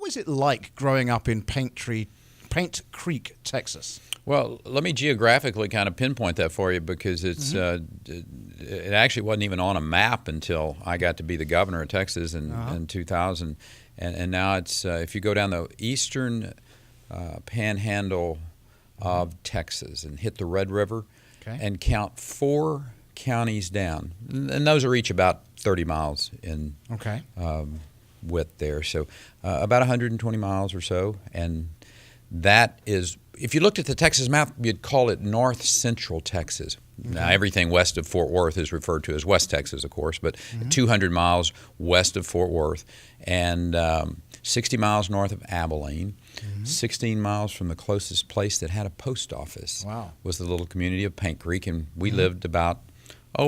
was it like growing up in Paint Creek, Texas? Well, let me geographically kind of pinpoint that for you, because it actually wasn't even on a map until I got to be the governor of Texas in 2000. And now it's, if you go down the eastern panhandle of Texas and hit the Red River and count 4 counties down, and those are each about 30 miles in width there. So about 120 miles or so. And that is, if you looked at the Texas map, you'd call it north central Texas. Now, everything west of Fort Worth is referred to as West Texas, of course, but 200 miles west of Fort Worth, and 60 miles north of Abilene, 16 miles from the closest place that had a post office was the little community of Paint Creek, and we lived about,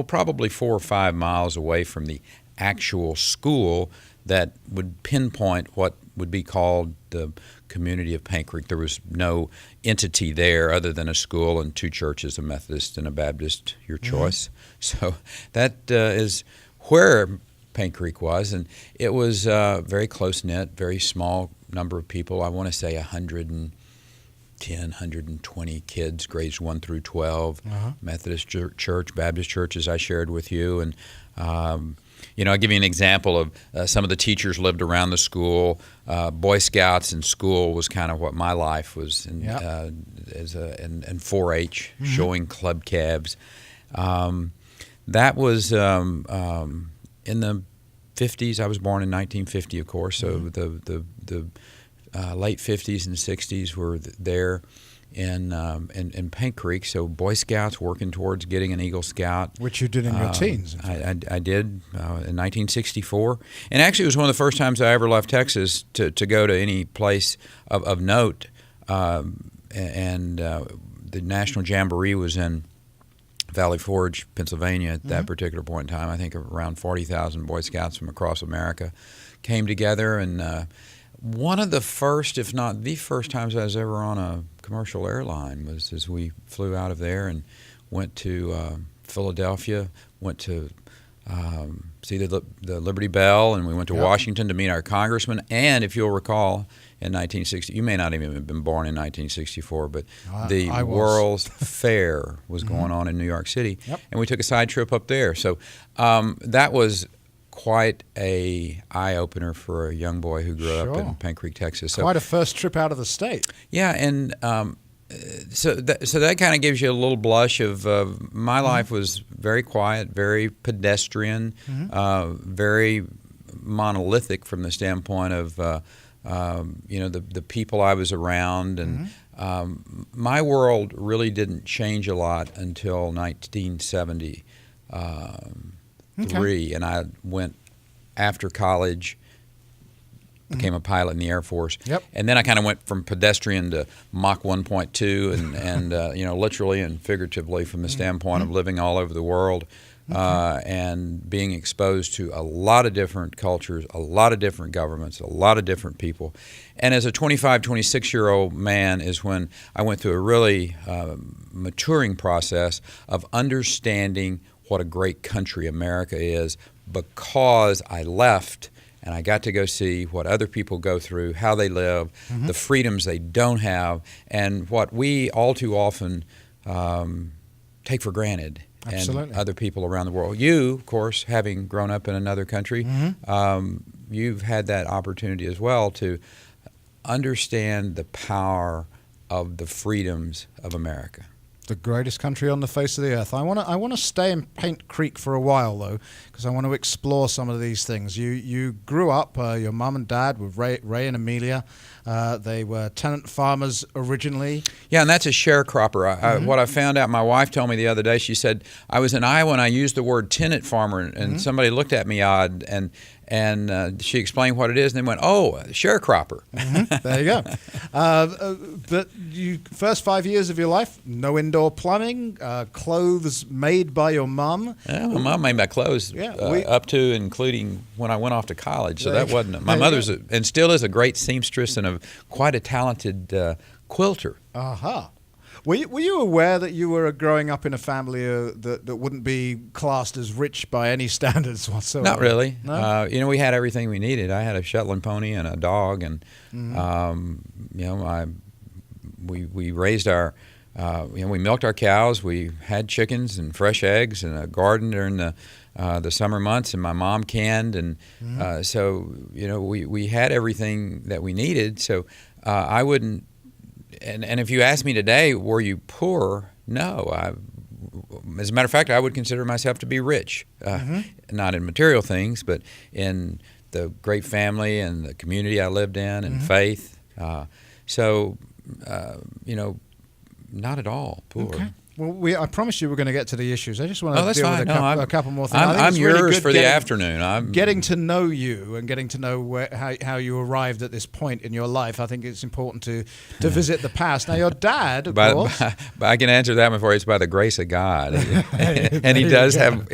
probably 4 or 5 miles away from the actual school that would pinpoint what would be called the community of Paint Creek. There was no entity there other than a school and 2 churches, a Methodist and a Baptist, your choice. So that is where Paint Creek was, and it was very close-knit, very small number of people. I want to say 110, 120 kids, grades 1 through 12, Methodist church, Baptist church, as I shared with you, and I'll give you an example of some of the teachers lived around the school. Boy Scouts in school was kind of what my life was, and 4-H, showing club cabs. That was in the 50s. I was born in 1950, of course, so the late 50s and 60s were there in Paint Creek. So Boy Scouts, working towards getting an Eagle Scout. Which you did in your teens. I did in 1964. And actually it was one of the first times I ever left Texas to go to any place of note. And the National Jamboree was in Valley Forge, Pennsylvania at that particular point in time. I think around 40,000 Boy Scouts from across America came together, and one of the first, if not the first times I was ever on a commercial airline was as we flew out of there and went to Philadelphia, went to see the Liberty Bell, and we went to Washington to meet our congressman. And if you'll recall, in 1960, you may not even have been born in 1964, but the World's Fair was going on in New York City, and we took a side trip up there. So that was quite a eye-opener for a young boy who grew up in Paint Creek, Texas. So, quite a first trip out of the state. Yeah, and so that kind of gives you a little blush of my life was very quiet, very pedestrian, very monolithic from the standpoint of the people I was around, and my world really didn't change a lot until 1973, and I went after college, became a pilot in the Air Force, and then I kind of went from pedestrian to Mach 1.2, and literally and figuratively from the standpoint of living all over the world. And being exposed to a lot of different cultures, a lot of different governments, a lot of different people. And as a 25, 26-year-old man is when I went through a really maturing process of understanding what a great country America is, because I left and I got to go see what other people go through, how they live, the freedoms they don't have, and what we all too often take for granted. Absolutely. And other people around the world. You, of course, having grown up in another country, you've had that opportunity as well to understand the power of the freedoms of America. The greatest country on the face of the earth. I want to stay in Paint Creek for a while, though, because I want to explore some of these things. You grew up, your mom and dad were Ray and Amelia. They were tenant farmers originally. Yeah, and that's a sharecropper. What I found out, my wife told me the other day, she said, I was in Iowa and I used the word tenant farmer, and somebody looked at me odd, and she explained what it is, and they went, "Oh, sharecropper." There you go. But you first 5 years of your life, no indoor plumbing, clothes made by your mom. Yeah, my mom made my clothes up to including when I went off to college, so that wasn't. My mother's and still is a great seamstress and quite a talented quilter. Were you aware that you were growing up in a family that wouldn't be classed as rich by any standards whatsoever? Not really. No? We had everything we needed. I had a Shetland pony and a dog, and we raised our. We milked our cows. We had chickens and fresh eggs and a garden during the summer months, and my mom canned, and so we had everything that we needed. So I wouldn't. And if you ask me today, were you poor? No. As a matter of fact, I would consider myself to be rich, not in material things, but in the great family and the community I lived in and faith. Not at all poor. Okay. Well, I promised you we're going to get to the issues. I just want to deal with a couple more things. I'm yours for the afternoon. Getting to know you and getting to know how you arrived at this point in your life. I think it's important to visit the past. Now, your dad, of course. I can answer that one for you. It's by the grace of God, and he does have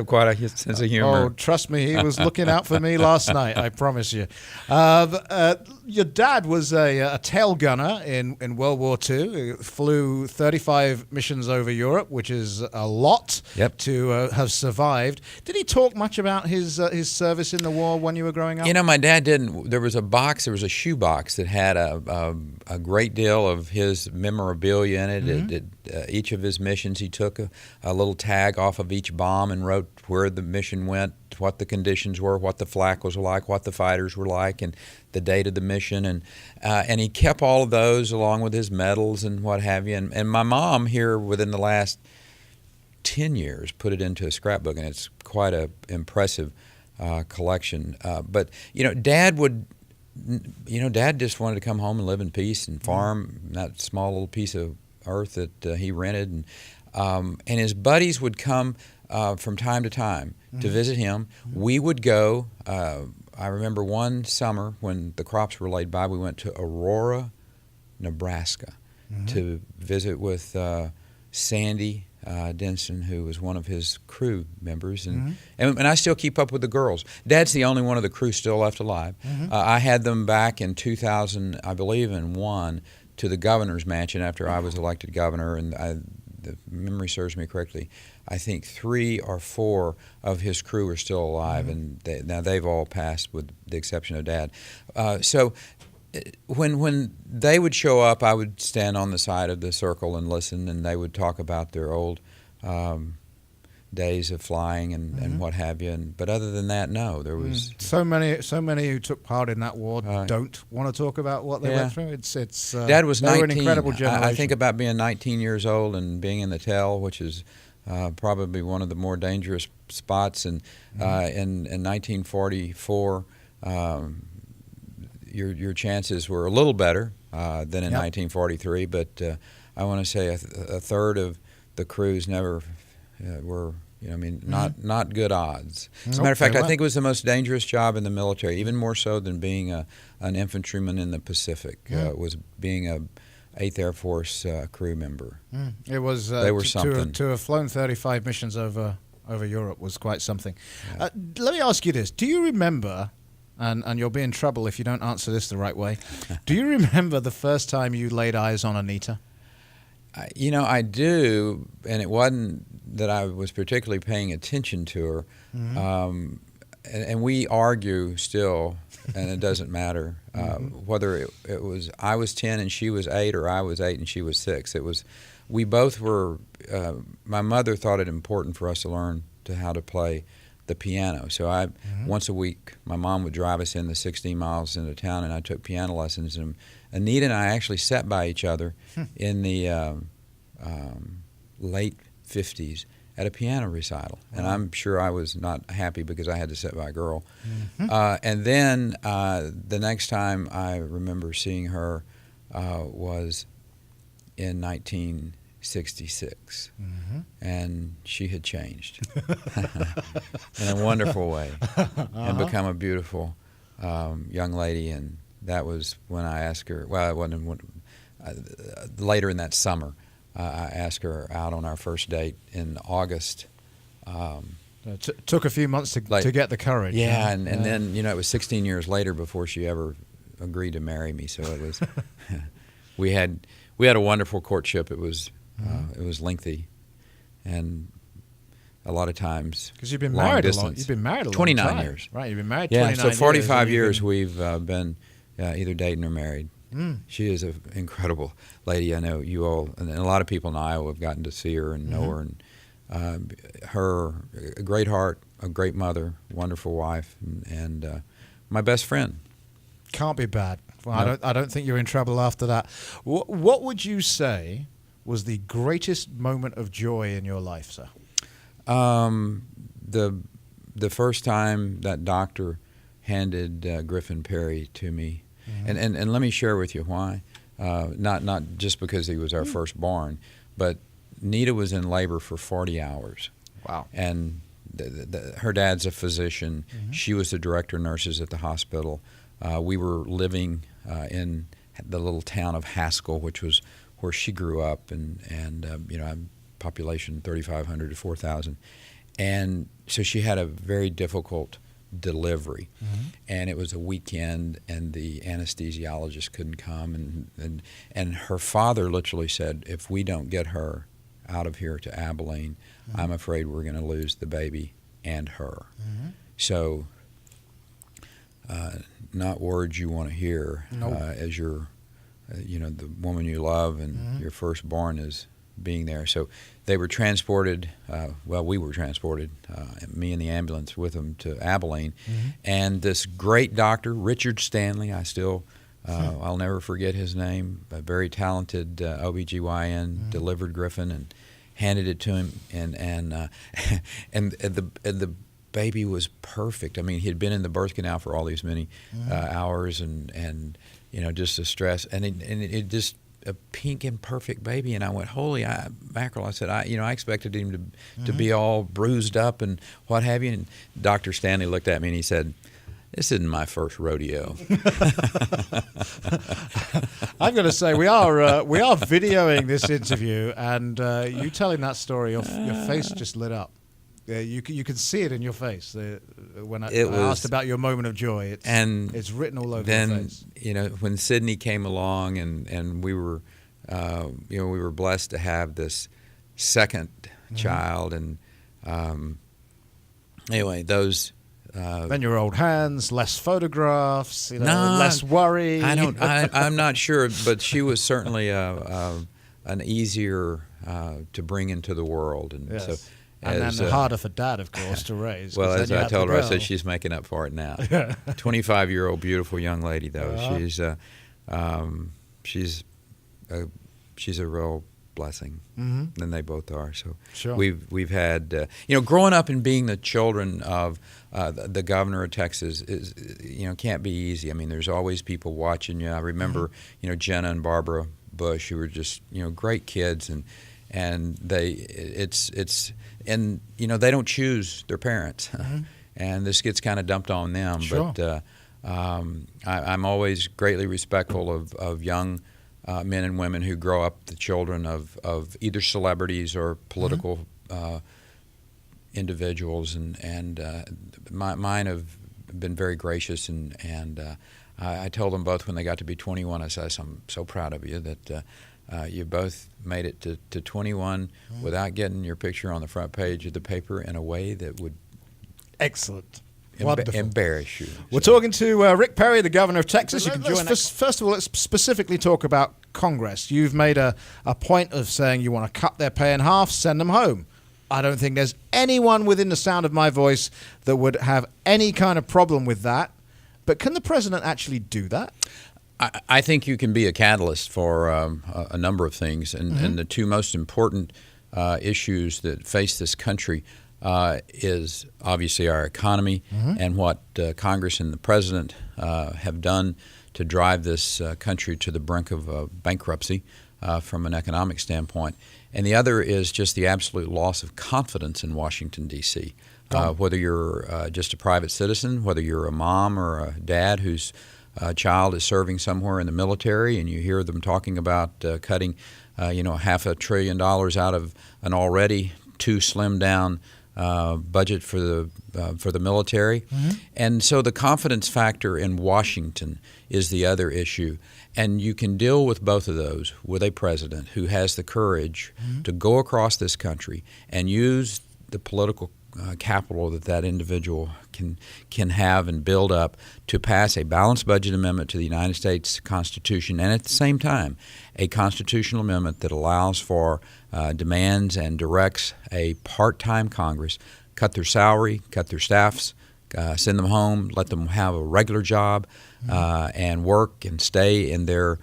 quite a sense of humor. Oh, trust me, he was looking out for me last night. I promise you. Your dad was a tail gunner in World War II. He flew 35 missions over Europe, which is a lot to have survived. Did he talk much about his service in the war when you were growing up? My dad didn't. There was a shoe box that had a great deal of his memorabilia in it. Each of his missions, he took a little tag off of each bomb and wrote where the mission went, what the conditions were, what the flak was like, what the fighters were like, and the date of the mission, and he kept all of those along with his medals and what have you. And my mom here within the last 10 years put it into a scrapbook, and it's quite a impressive collection. But Dad just wanted to come home and live in peace and farm that small little piece of earth that he rented, and his buddies would come from time to time to visit him. We would go. I remember one summer when the crops were laid by, we went to Aurora, Nebraska, to visit with Sandy Denson, who was one of his crew members, and I still keep up with the girls. Dad's the only one of the crew still left alive. I had them back in 2000, I believe, in 1 to the governor's mansion after I was elected governor, and the memory serves me correctly, I think 3 or 4 of his crew are still alive, and now they've all passed with the exception of Dad. So when they would show up, I would stand on the side of the circle and listen, and they would talk about their old days of flying and what have you. But other than that, no, there was so many who took part in that war don't want to talk about what they went through. It's Dad was 19. They were an incredible generation. I think about being 19 years old and being in the tail, which is probably one of the more dangerous spots. And in 1944, your chances were a little better than in 1943. But I want to say a third of the crews never were, not good odds. As a matter of fact, I think it was the most dangerous job in the military, even more so than being an infantryman in the Pacific, was being a 8th Air Force crew member. It was they were something. To have flown 35 missions over Europe was quite something. Let me ask you this. Do you remember, and you'll be in trouble if you don't answer this the right way, do you remember the first time you laid eyes on Anita? I do, and it wasn't that I was particularly paying attention to her. And we argue still, and it doesn't matter whether it was I was 10 and she was 8, or I was 8 and she was 6. We both were. My mother thought it important for us to learn how to play the piano. So once a week, my mom would drive us in the 16 miles into town, and I took piano lessons. And Anita and I actually sat by each other in the late 50s at a piano recital. And I'm sure I was not happy because I had to sit by a girl. And then the next time I remember seeing her was in 1966. And she had changed in a wonderful way and become a beautiful young lady. And that was when I asked her, well, it wasn't later in that summer, I asked her out on our first date in August. It took a few months to get the courage. Yeah, and then, it was 16 years later before she ever agreed to marry me. So it was, we had a wonderful courtship. It was lengthy, and a lot of times because you've been long married distance. a long. You've been married a long 29 time. years. Right, you've been married. Yeah, 29 so 45 years. years we've been either dating or married. She is an incredible lady. I know you all, and a lot of people in Iowa have gotten to see her and know her. And her, a great heart, a great mother, wonderful wife, and my best friend. Can't be bad. Well, Nope. I don't think you're in trouble after that. What would you say was the greatest moment of joy in your life, sir? The first time that doctor handed Griffin Perry to me, and let me share with you why. Not just because he was our firstborn, but Nita was in labor for 40 hours. Wow. And her dad's a physician. She was the director of nurses at the hospital. We were living in the little town of Haskell, which was where she grew up, and population 3,500 to 4,000. And so she had a very difficult delivery, and it was a weekend, and the anesthesiologist couldn't come, and her father literally said, if we don't get her out of here to Abilene, I'm afraid we're going to lose the baby and her. So not words you want to hear. Nope. As your the woman you love and your firstborn is being there. So they were transported, we were transported, me and the ambulance with them to Abilene. And this great doctor, Richard Stanley, I'll never forget his name, a very talented OBGYN, delivered Griffin and handed it to him. And the baby was perfect. I mean, he had been in the birth canal for all these many hours and just the stress. And it just a pink and perfect baby, and I went, holy mackerel! I said, I expected him to be all bruised up and what have you. And Dr. Stanley looked at me and he said, "This isn't my first rodeo." I'm going to say we are videoing this interview, and you telling that story, your face just lit up. You can see it in your face when I asked about your moment of joy. It's written all over your face. When Sydney came along, and we were, we were blessed to have this second child, and anyway, those. Then your old hands, less photographs, less worry. I'm not sure, but she was certainly an easier to bring into the world, and yes. so. And then harder for Dad, of course, to raise. Well, as I told her, I said she's making up for it now. 25-year-old beautiful young lady, though. She's a real blessing, and they both are. So sure. we've had growing up and being the children of the governor of Texas is can't be easy. I mean, there's always people watching you. I remember Jenna and Barbara Bush, who were just great kids, and they they don't choose their parents, and this gets kind of dumped on them. Sure. But I'm always greatly respectful of young men and women who grow up the children of either celebrities or political individuals, and mine have been very gracious, and I told them both when they got to be 21, I said, I'm so proud of you that you both made it to 21 without getting your picture on the front page of the paper in a way that would excellent. Wonderful. Embarrass you. We're talking to Rick Perry, the governor of Texas. You can join first of all, let's specifically talk about Congress. You've made a point of saying you want to cut their pay in half, send them home. I don't think there's anyone within the sound of my voice that would have any kind of problem with that. But can the president actually do that? I think you can be a catalyst for a number of things, and the two most important issues that face this country is obviously our economy and what Congress and the president have done to drive this country to the brink of bankruptcy from an economic standpoint. And the other is just the absolute loss of confidence in Washington, D.C. Whether you're just a private citizen, whether you're a mom or a dad whose child is serving somewhere in the military, and you hear them talking about cutting $500 billion out of an already too slimmed down budget for the military. And so the confidence factor in Washington is the other issue. And you can deal with both of those with a president who has the courage to go across this country and use the political capital that individual can have and build up to pass a balanced budget amendment to the United States Constitution, and at the same time a constitutional amendment that allows for demands and directs a part-time Congress, cut their salary, cut their staffs, send them home, let them have a regular job, and work and stay in their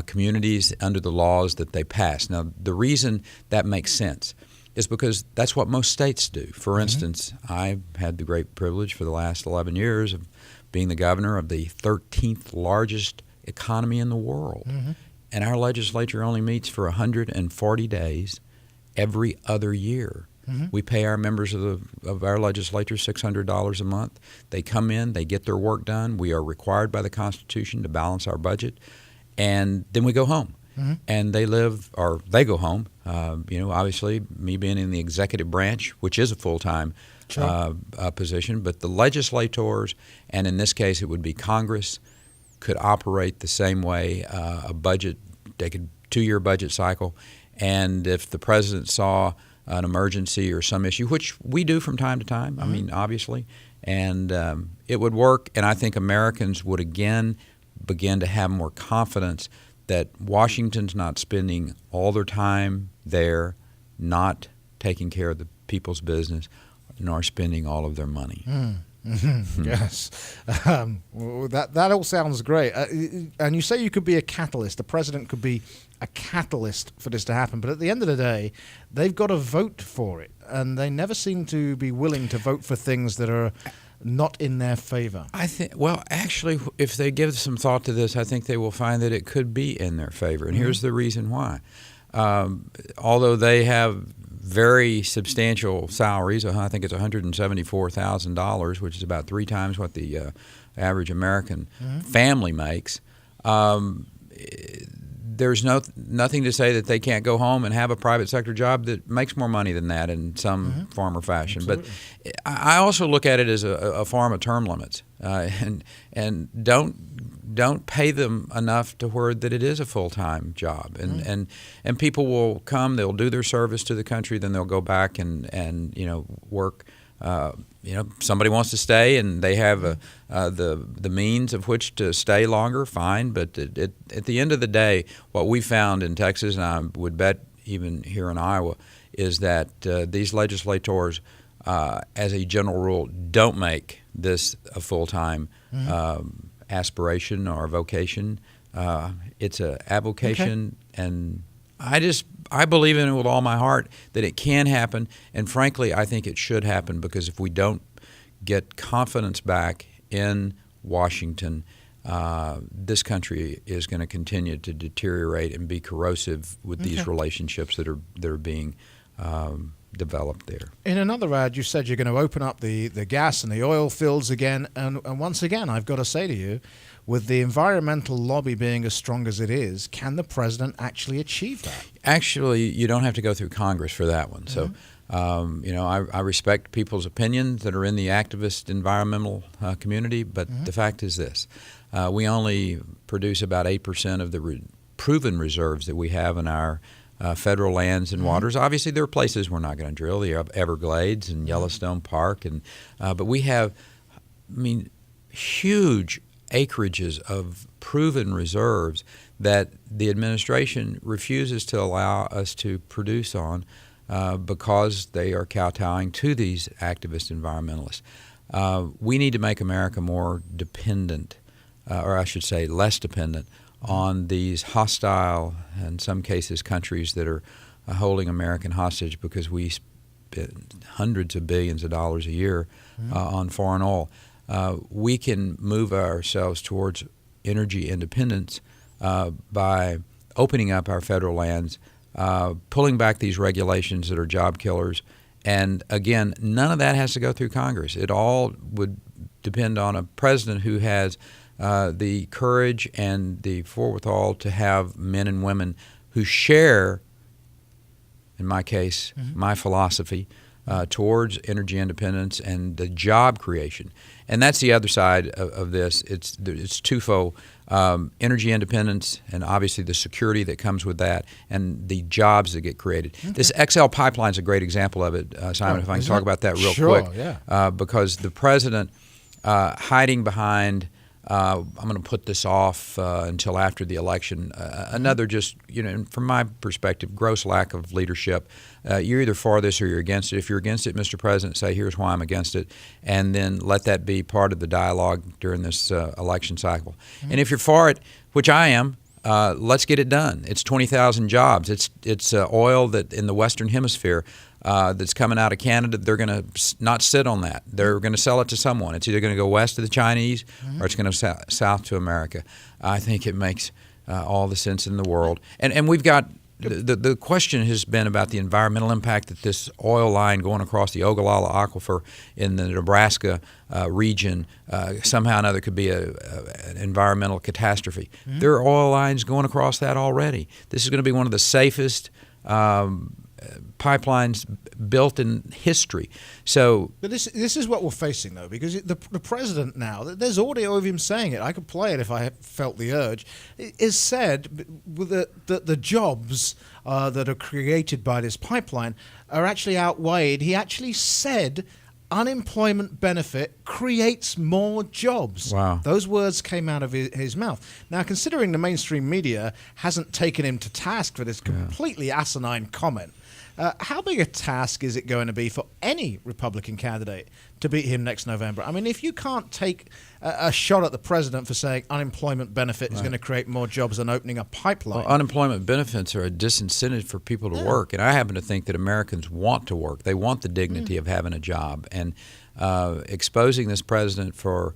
communities under the laws that they pass. Now, the reason that makes sense is because that's what most states do. For instance, I've had the great privilege for the last 11 years of being the governor of the 13th largest economy in the world. And our legislature only meets for 140 days every other year. We pay our members of our legislature $600 a month. They come in, they get their work done. We are required by the Constitution to balance our budget, and then we go home. And they go home. Obviously, me being in the executive branch, which is a full-time position, but the legislators, and in this case it would be Congress, could operate the same way. A budget, they could 2-year budget cycle, and if the president saw an emergency or some issue, which we do from time to time, I mean, obviously, and it would work, and I think Americans would again begin to have more confidence that Washington's not spending all their time there, not taking care of the people's business, nor spending all of their money. Yes. That all sounds great. And you say you could be a catalyst. The president could be a catalyst for this to happen. But at the end of the day, they've got to vote for it. And they never seem to be willing to vote for things that are not in their favor. I think, well, actually, if they give some thought to this, I think they will find that it could be in their favor. And here's the reason why. Although they have very substantial salaries, I think it's $174,000, which is about 3 times what the average American family makes, there's nothing to say that they can't go home and have a private sector job that makes more money than that in some form or fashion. Absolutely. But I also look at it as a form of term limits, and don't pay them enough to where that it is a full-time job. And people will come, they'll do their service to the country, then they'll go back and work. Somebody wants to stay and they have the means of which to stay longer, fine. But at the end of the day, what we found in Texas, and I would bet even here in Iowa, is that these legislators, as a general rule, don't make this a full-time aspiration or vocation. It's an avocation, and I believe in it with all my heart that it can happen, and frankly, I think it should happen, because if we don't get confidence back in Washington, this country is going to continue to deteriorate and be corrosive with these relationships that are being developed there. In another ad, you said you're going to open up the gas and the oil fields again, and once again, I've got to say to you, with the environmental lobby being as strong as it is, can the president actually achieve that? Actually, you don't have to go through Congress for that one. So, I respect people's opinions that are in the activist environmental community, but the fact is this. We only produce about 8% of the proven reserves that we have in our federal lands and waters. Obviously, there are places we're not going to drill, the Everglades and Yellowstone Park, but we have, huge acreages of proven reserves that the administration refuses to allow us to produce on because they are kowtowing to these activist environmentalists. We need to make America more dependent, or I should say less dependent, on these hostile, in some cases, countries that are holding American hostage because we spend hundreds of billions of dollars a year on foreign oil. We can move ourselves towards energy independence by opening up our federal lands, pulling back these regulations that are job killers. And again, none of that has to go through Congress. It all would depend on a president who has the courage and the forethought to have men and women who share, in my case, my philosophy, towards energy independence and the job creation. And that's the other side of this. It's twofold. Energy independence and obviously the security that comes with that and the jobs that get created. Okay. This XL pipeline is a great example of it, Simon, if I can talk about that real quick. Yeah. Because the president hiding behind I'm going to put this off until after the election. Another just, from my perspective, gross lack of leadership. You're either for this or you're against it. If you're against it, Mr. President, say, here's why I'm against it, and then let that be part of the dialogue during this election cycle. Mm-hmm. And if you're for it, which I am, let's get it done. It's 20,000 jobs. It's oil that in the Western Hemisphere that's coming out of Canada. They're going to not sit on that. They're going to sell it to someone. It's either going to go west to the Chinese or it's going to south to America. I think it makes all the sense in the world. And we've got the question has been about the environmental impact that this oil line going across the Ogallala Aquifer in the Nebraska region somehow or another could be an environmental catastrophe. Mm-hmm. There are oil lines going across that already. This is going to be one of the safest pipelines built in history. But this is what we're facing, though, because the president now, there's audio of him saying it, I could play it if I felt the urge, is said that the jobs that are created by this pipeline are actually outweighed. He actually said unemployment benefit creates more jobs. Wow. Those words came out of his mouth. Now, considering the mainstream media hasn't taken him to task for this completely asinine comment, how big a task is it going to be for any Republican candidate to beat him next November? I mean, if you can't take a shot at the president for saying unemployment benefit is going to create more jobs than opening a pipeline. Well, unemployment benefits are a disincentive for people to work. And I happen to think that Americans want to work. They want the dignity of having a job. And exposing this president for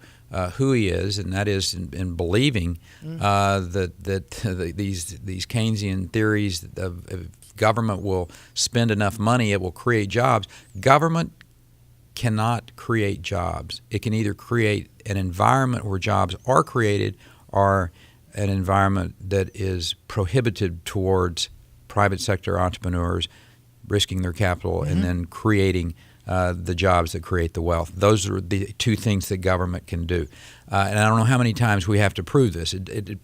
who he is, and that is in believing that these Keynesian theories of government will spend enough money, it will create jobs. Government cannot create jobs. It can either create an environment where jobs are created or an environment that is prohibited towards private sector entrepreneurs risking their capital and then creating the jobs that create the wealth. Those are the two things that government can do. And I don't know how many times we have to prove this.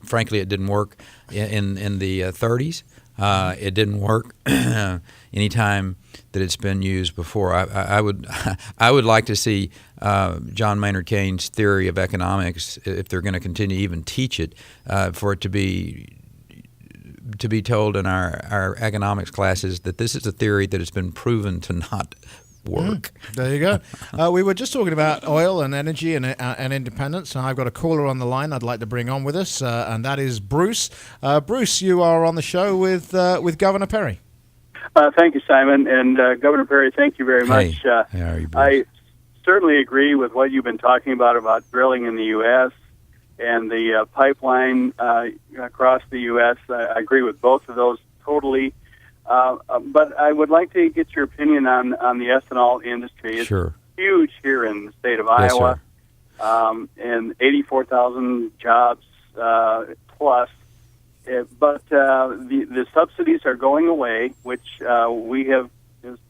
Frankly, it didn't work in the 30s. It didn't work any time that it's been used before. I would like to see John Maynard Keynes' theory of economics, if they're going to continue to even teach it, for it to be told in our economics classes that this is a theory that has been proven to not work. There you go. We were just talking about oil and energy and independence, and I've got a caller on the line I'd like to bring on with us, and that is Bruce. Bruce, you are on the show with Governor Perry. Thank you, Simon, and Governor Perry, thank you very much. How are you, Bruce? I certainly agree with what you've been talking about drilling in the U.S. and the pipeline across the U.S. I agree with both of those totally. But I would like to get your opinion on the ethanol industry. It's huge here in the state of Iowa, and 84,000 jobs plus. But the subsidies are going away, which we have,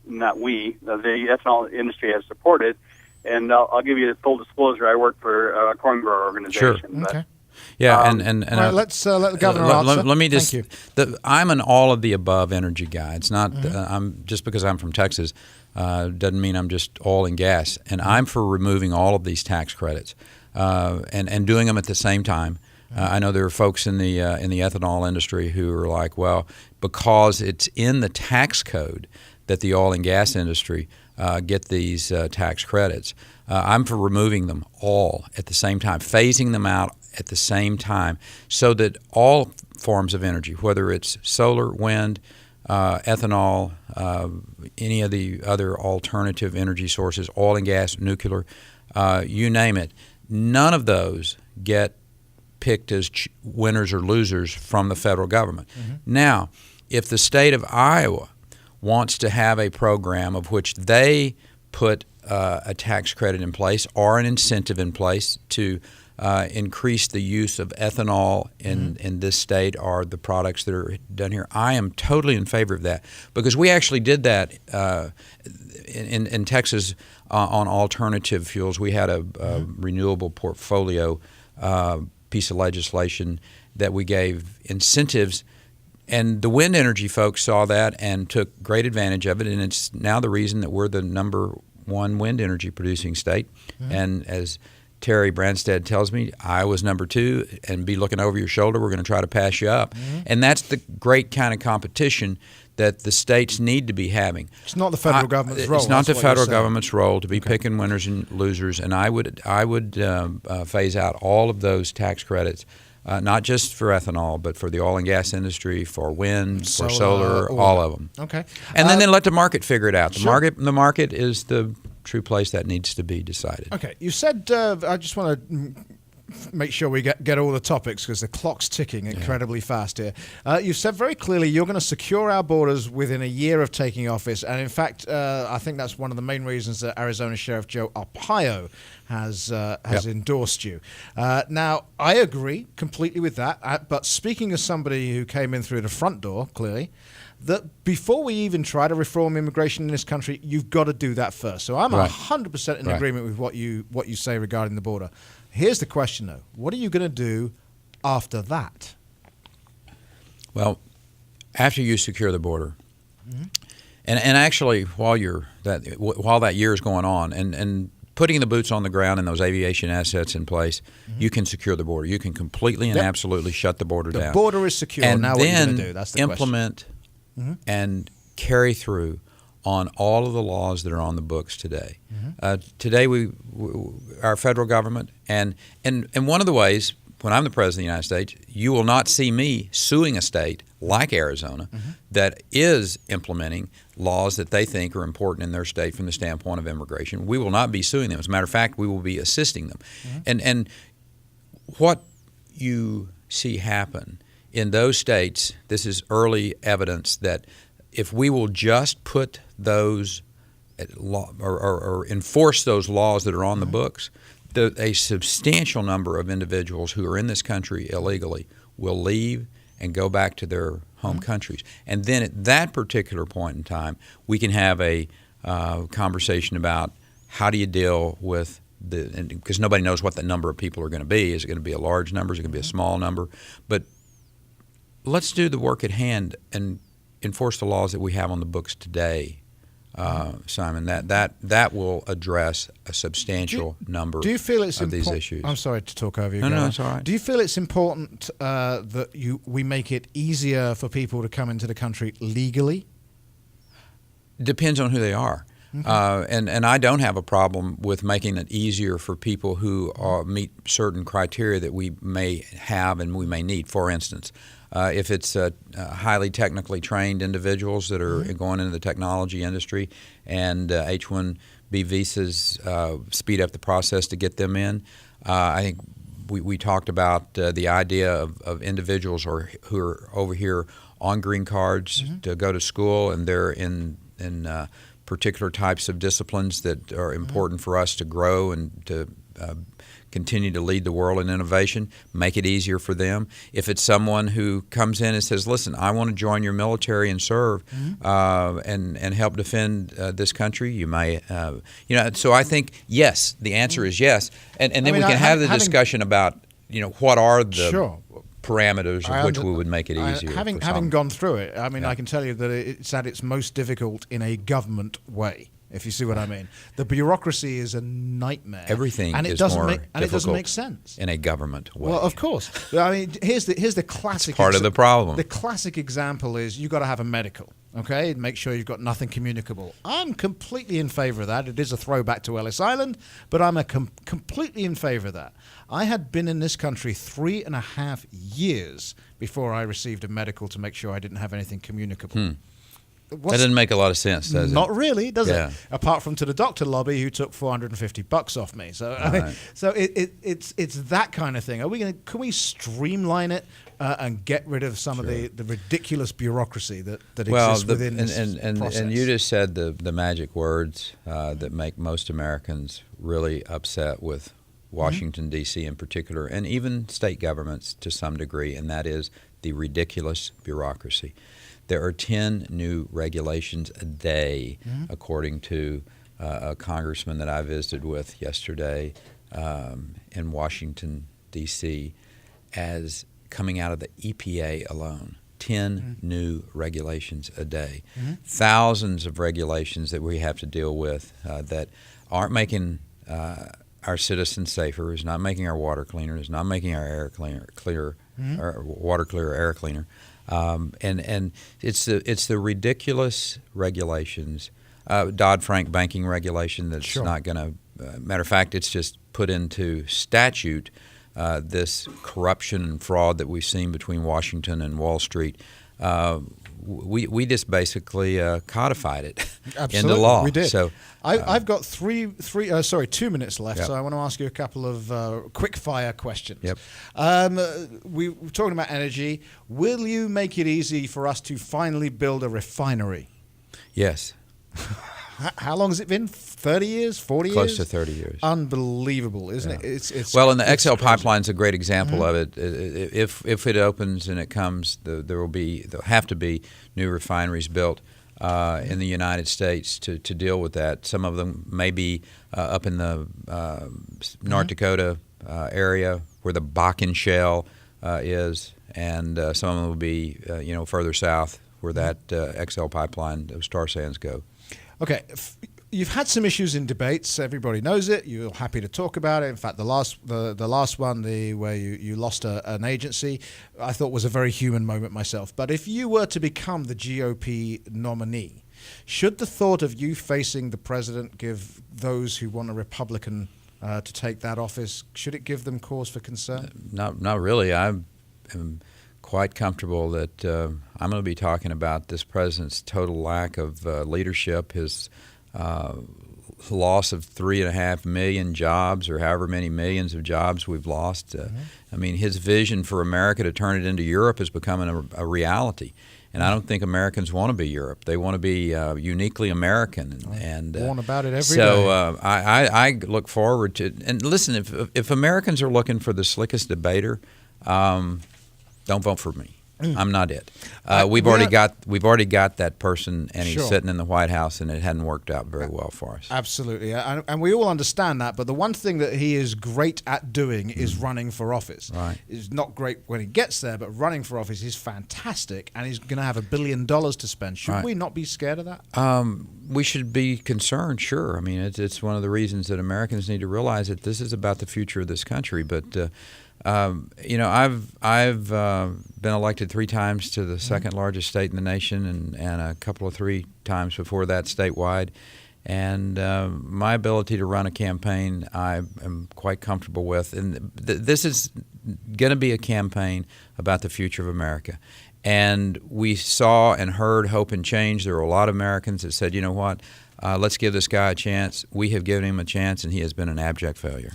not we, the ethanol industry has supported. And I'll give you full disclosure. I work for a corn grower organization. Sure. Okay. Yeah, right, let's let the governor answer. Let me just. I'm an all of the above energy guy. It's not. I'm just because I'm from Texas doesn't mean I'm just oil and gas. And I'm for removing all of these tax credits and doing them at the same time. I know there are folks in the ethanol industry who are like, well, because it's in the tax code that the oil and gas industry get these tax credits. I'm for removing them all at the same time, phasing them out at the same time, so that all forms of energy, whether it's solar, wind, ethanol, any of the other alternative energy sources, oil and gas, nuclear, you name it, none of those get picked as winners or losers from the federal government. Now, if the state of Iowa wants to have a program of which they put a tax credit in place or an incentive in place to increase the use of ethanol in this state or the products that are done here. I am totally in favor of that because we actually did that in Texas on alternative fuels. We had a renewable portfolio piece of legislation that we gave incentives, and the wind energy folks saw that and took great advantage of it, and it's now the reason that we're the number one wind energy producing state. And as Terry Branstad tells me, Iowa's number 2, and be looking over your shoulder. We're going to try to pass you up. And that's the great kind of competition that the states need to be having. It's not the federal government's role. It's not the federal government's role to be picking winners and losers. And I would phase out all of those tax credits, not just for ethanol, but for the oil and gas industry, for wind, for solar, all of them. Okay. And then let the market figure it out. The market is the true place that needs to be decided. Okay. You said, I just want to make sure we get all the topics because the clock's ticking incredibly fast here. You said very clearly you're going to secure our borders within a year of taking office. And in fact, I think that's one of the main reasons that Arizona Sheriff Joe Arpaio has endorsed you. Now, I agree completely with that. But speaking as somebody who came in through the front door, clearly, that before we even try to reform immigration in this country, you've got to do that first. So I'm 100% in agreement with what you say regarding the border. Here's the question, though. What are you going to do after that? Well, after you secure the border, and actually while that year is going on, and putting the boots on the ground and those aviation assets in place, you can secure the border. You can completely and absolutely shut the border down. The border is secure. And now then what are you going to do? That's the implement and carry through on all of the laws that are on the books today. Today, our federal government, and one of the ways, when I'm the President of the United States, you will not see me suing a state like Arizona that is implementing laws that they think are important in their state from the standpoint of immigration. We will not be suing them. As a matter of fact, we will be assisting them. And what you see happen in those states, this is early evidence that if we will just put those or enforce those laws that are on the books, a substantial number of individuals who are in this country illegally will leave and go back to their home countries. And then at that particular point in time, we can have a conversation about how do you deal with because nobody knows what the number of people are going to be. Is it going to be a large number? Is it going to be a small number? But let's do the work at hand and enforce the laws that we have on the books today, Simon. That will address a substantial number do you feel it's of these issues. I'm sorry to talk over you. No, it's all right. Do you feel it's important that we make it easier for people to come into the country legally? Depends on who they are. And I don't have a problem with making it easier for people who meet certain criteria that we may have and we may need. For instance, if it's highly technically trained individuals that are going into the technology industry and H-1B visas speed up the process to get them in, I think we talked about the idea of individuals who are over here on green cards to go to school, and they're in particular types of disciplines that are important for us to grow and to continue to lead the world in innovation, make it easier for them. If it's someone who comes in and says, listen, I want to join your military and serve and help defend this country, you may, so I think, yes, the answer is yes. And then we can have the discussion about, what are the parameters of which we would make it easier. Having gone through it, I can tell you that it's at its most difficult in a government way, if you see what I mean. The bureaucracy is a nightmare. Everything and is more difficult and it doesn't make sense in a government way. Well, of course. Here's the classic. It's part of the problem. The classic example is you got to have a medical. Okay, make sure you've got nothing communicable. I'm completely in favor of that. It is a throwback to Ellis Island, but I'm completely in favor of that. I had been in this country 3.5 years before I received a medical to make sure I didn't have anything communicable. That doesn't make a lot of sense, does it? Not really, does it? Apart from to the doctor lobby who took $450 off me. So, it's that kind of thing. Can we streamline it and get rid of some of the ridiculous bureaucracy that exists within this process? And you just said the magic words that make most Americans really upset with Washington, D.C. in particular, and even state governments to some degree, and that is the ridiculous bureaucracy. There are 10 new regulations a day, according to a congressman that I visited with yesterday in Washington, D.C., as coming out of the EPA alone. 10 new regulations a day. Thousands of regulations that we have to deal with that aren't making our citizens safer, is not making our water cleaner, is not making our air cleaner, or water clearer, air cleaner. And it's the ridiculous regulations, Dodd-Frank banking regulation that's not going to, matter of fact, it's just put into statute this corruption and fraud that we've seen between Washington and Wall Street. We just basically codified it into law. We did. So I've got 2 minutes left, so I want to ask you a couple of quick fire questions. Yep. We were talking about energy. Will you make it easy for us to finally build a refinery? Yes. How long has it been? 30 years? 40 years? Close to 30 years. Unbelievable, isn't it? It's well, and the XL pipeline's a great example of it. If it opens and it comes, there'll have to be new refineries built in the United States to deal with that. Some of them may be up in the North Dakota area where the Bakken Shale is, and some of them will be further south where that XL pipeline, those tar sands go. Okay, you've had some issues in debates. Everybody knows it. You're happy to talk about it. In fact, the last one, where you lost an agency, I thought was a very human moment myself. But if you were to become the GOP nominee, should the thought of you facing the president give those who want a Republican to take that office, should it give them cause for concern? Not really. I am quite comfortable that I'm going to be talking about this president's total lack of leadership, his loss of 3.5 million jobs, or however many millions of jobs we've lost. I mean, his vision for America to turn it into Europe is becoming a reality. And I don't think Americans want to be Europe. They want to be uniquely American. And warn about it every day. So I look forward to – and listen, if Americans are looking for the slickest debater, don't vote for me. I'm not it. We've already got that person, and he's sitting in the White House, and it hadn't worked out very well for us. Absolutely, and we all understand that. But the one thing that he is great at doing is running for office. Right. He's not great when he gets there, but running for office is fantastic, and he's going to have $1 billion to spend. Should we not be scared of that? We should be concerned, sure. I mean, it's one of the reasons that Americans need to realize that this is about the future of this country. But I've been elected 3 times to the second largest state in the nation, and a couple of 3 times before that statewide. And my ability to run a campaign, I am quite comfortable with. And this is going to be a campaign about the future of America. And we saw and heard hope and change. There were a lot of Americans that said, you know what, let's give this guy a chance. We have given him a chance, and he has been an abject failure.